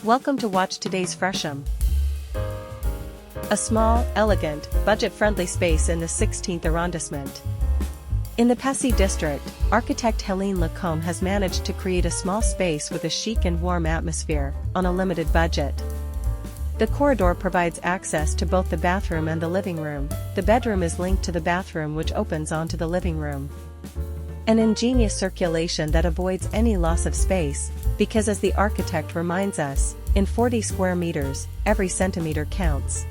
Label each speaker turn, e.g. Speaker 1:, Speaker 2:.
Speaker 1: Welcome to watch today's Fresham. A small, elegant, budget-friendly space in the 16th arrondissement. In the Passy district, architect Hélène Lacombe has managed to create a small space with a chic and warm atmosphere, on a limited budget. The corridor provides access to both the bathroom and the living room. The bedroom is linked to the bathroom, which opens onto the living room. An ingenious circulation that avoids any loss of space, because as the architect reminds us, in 40 square meters, every centimeter counts.